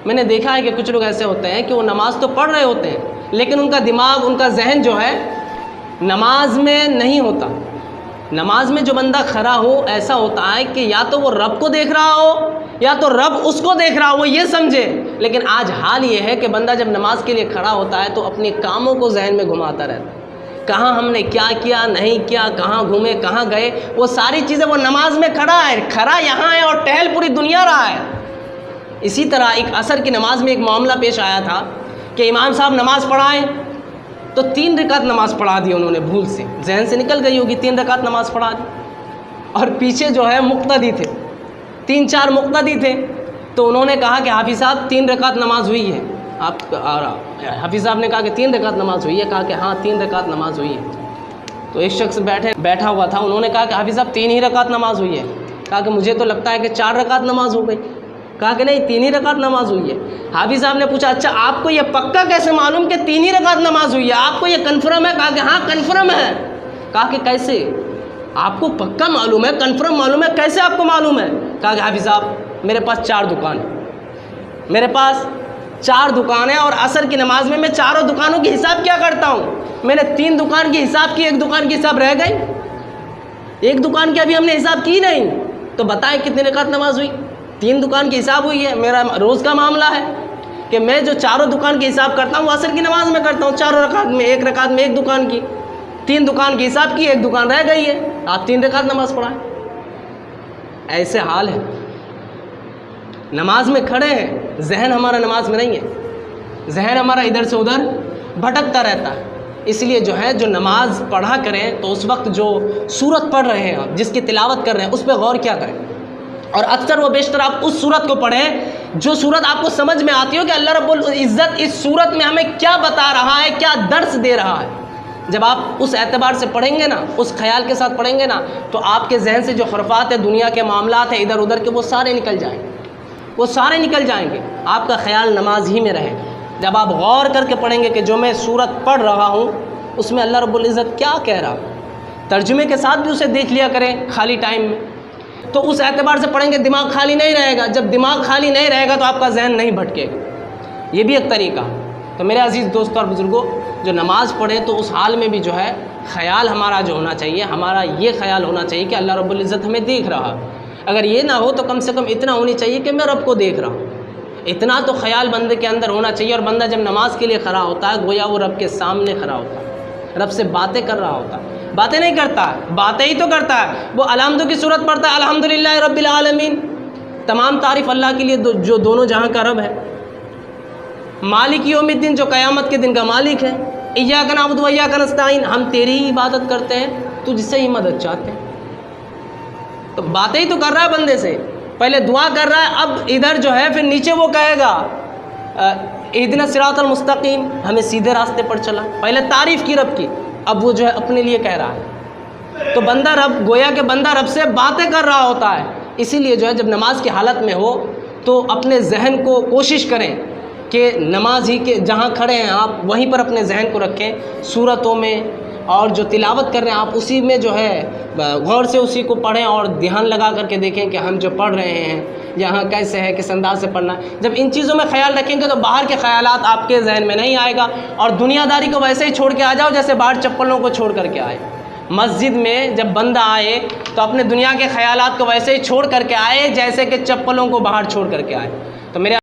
میں نے دیکھا ہے کہ کچھ لوگ ایسے ہوتے ہیں کہ وہ نماز تو پڑھ رہے ہوتے ہیں لیکن ان کا دماغ، ان کا ذہن جو ہے نماز میں نہیں ہوتا۔ نماز میں جو بندہ کھڑا ہو ایسا ہوتا ہے کہ یا تو وہ رب کو دیکھ رہا ہو یا تو رب اس کو دیکھ رہا ہو، وہ یہ سمجھے۔ لیکن آج حال یہ ہے کہ بندہ جب نماز کے لیے کھڑا ہوتا ہے تو اپنے کاموں کو ذہن میں گھماتا رہتا ہے، کہاں ہم نے کیا کیا نہیں کیا، کہاں گھومے کہاں گئے، وہ ساری چیزیں، وہ نماز میں کھڑا ہے، کھڑا یہاں ہے اور ٹہل پوری دنیا رہا ہے۔ اسی طرح ایک عصر کی نماز میں ایک معاملہ پیش آیا تھا کہ امام صاحب نماز پڑھائیں تو 3 رکعت نماز پڑھا دی انہوں نے، بھول سے ذہن سے نکل گئی ہوگی، 3 رکعت نماز پڑھا دی، اور پیچھے جو ہے مقتدی تھے، 3-4 مقتدی تھے، تو انہوں نے کہا کہ حافظ صاحب 3 رکعت نماز ہوئی ہے۔ حافظ صاحب نے کہا کہ 3 رکعت نماز ہوئی ہے، کہا کہ ہاں 3 رکعت نماز ہوئی ہے۔ تو ایک شخص بیٹھا ہوا تھا، انہوں نے کہا کہ حافظ صاحب 3 ہی رکعت نماز ہوئی ہے، کہا کہ مجھے تو لگتا ہے کہ 4 رکعت نماز ہو گئی، کہا کہ نہیں 3 ہی رکعت نماز ہوئی ہے۔ حافظ صاحب نے پوچھا اچھا آپ کو یہ پکا کیسے معلوم کہ 3 ہی رکعت نماز ہوئی ہے، آپ کو یہ کنفرم ہے؟ کہا کہ ہاں کنفرم ہے۔ کہا کہ کیسے آپ کو پکا معلوم ہے، کنفرم معلوم ہے، کیسے آپ کو معلوم ہے؟ کہا کہ حافظ صاحب میرے پاس 4 دکان ہیں، میرے پاس 4 دکانیں، اور عصر کی نماز میں چاروں دکانوں کی حساب کیا کرتا ہوں، میں نے 3 دکان کی حساب کی، 1 دکان کی حساب رہ گئی، 1 دکان کی ابھی ہم نے حساب کی نہیں، تو بتائیں کتنی رکعت نماز ہوئی؟ 3 دکان کی حساب ہوئی ہے۔ میرا روز کا معاملہ ہے کہ میں جو چاروں دکان کی حساب کرتا ہوں وہ عصر کی نماز میں کرتا ہوں، 4 رکعت میں، 1 رکعت میں 1 دکان کی، 3 دکان کی حساب کی، 1 دکان رہ گئی ہے، آپ 3 رکعت نماز پڑھائیں۔ ایسے حال ہے، نماز میں کھڑے ہیں، ذہن ہمارا نماز میں نہیں ہے، ذہن ہمارا ادھر سے ادھر بھٹکتا رہتا ہے۔ اس لیے جو ہے جو نماز پڑھا کریں تو اس وقت جو سورت پڑھ رہے ہیں آپ، جس کی تلاوت کر رہے ہیں، اس پہ غور کیا کریں، اور اکثر و بیشتر آپ اس سورت کو پڑھیں جو سورت آپ کو سمجھ میں آتی ہو کہ اللہ رب العزت اس سورت میں ہمیں کیا بتا رہا ہے، کیا درس دے رہا ہے۔ جب آپ اس اعتبار سے پڑھیں گے نا، اس خیال کے ساتھ پڑھیں گے نا، تو آپ کے ذہن سے جو حرفات ہیں، دنیا کے معاملات ہیں ادھر ادھر کے، وہ سارے نکل جائیں گے، وہ سارے نکل جائیں گے، آپ کا خیال نماز ہی میں رہے گا۔ جب آپ غور کر کے پڑھیں گے کہ جو میں سورت پڑھ رہا ہوں اس میں اللہ رب العزت کیا کہہ رہا ہے، ترجمے کے ساتھ بھی اسے دیکھ لیا کریں خالی ٹائم میں، تو اس اعتبار سے پڑھیں گے، دماغ خالی نہیں رہے گا۔ جب دماغ خالی نہیں رہے گا تو آپ کا ذہن نہیں بھٹکے گا، یہ بھی ایک طریقہ۔ تو میرے عزیز دوستوں اور بزرگوں، جو نماز پڑھیں تو اس حال میں بھی جو ہے خیال ہمارا جو ہونا چاہیے، ہمارا یہ خیال ہونا چاہیے کہ اللہ رب العزت ہمیں دیکھ رہا ہے۔ اگر یہ نہ ہو تو کم سے کم اتنا ہونی چاہیے کہ میں رب کو دیکھ رہا ہوں، اتنا تو خیال بندے کے اندر ہونا چاہیے۔ اور بندہ جب نماز کے لیے کھڑا ہوتا ہے گویا وہ رب کے سامنے کھڑا ہوتا ہے، رب سے باتیں کر رہا ہوتا ہے، باتیں نہیں کرتا ہے، باتیں ہی تو کرتا ہے۔ وہ الحمد کی صورت پڑھتا ہے، الحمدللہ رب العالمین، تمام تعریف اللہ کے لیے جو دونوں جہاں کا رب ہے، مالک یوم الدین جو قیامت کے دن کا مالک ہے، ایاک نعبد و ایاک نستعین، ہم تیری ہی عبادت کرتے ہیں، تجھ سے ہی مدد چاہتے ہیں۔ تو باتیں ہی تو کر رہا ہے بندے سے، پہلے دعا کر رہا ہے، اب ادھر جو ہے پھر نیچے وہ کہے گا اہدنا الصراط المستقیم، ہمیں سیدھے راستے پر چلا۔ پہلے تعریف کی رب کی، اب وہ جو ہے اپنے لیے کہہ رہا ہے۔ تو بندہ رب، گویا کہ بندہ رب سے باتیں کر رہا ہوتا ہے۔ اسی لیے جو ہے جب نماز کی حالت میں ہو تو اپنے ذہن کو کوشش کریں کہ نماز ہی کے جہاں کھڑے ہیں آپ وہیں پر اپنے ذہن کو رکھیں، سورتوں میں اور جو تلاوت کر رہے ہیں آپ اسی میں جو ہے غور سے اسی کو پڑھیں، اور دھیان لگا کر کے دیکھیں کہ ہم جو پڑھ رہے ہیں یہاں کیسے ہے، کس انداز سے پڑھنا ہے۔ جب ان چیزوں میں خیال رکھیں گے تو باہر کے خیالات آپ کے ذہن میں نہیں آئے گا، اور دنیا داری کو ویسے ہی چھوڑ کے آ جاؤ جیسے باہر چپلوں کو چھوڑ کر کے آئے۔ مسجد میں جب بندہ آئے تو اپنے دنیا کے خیالات کو ویسے ہی چھوڑ کر کے آئے جیسے کہ چپلوں کو باہر چھوڑ کر کے آئے۔ تو میرے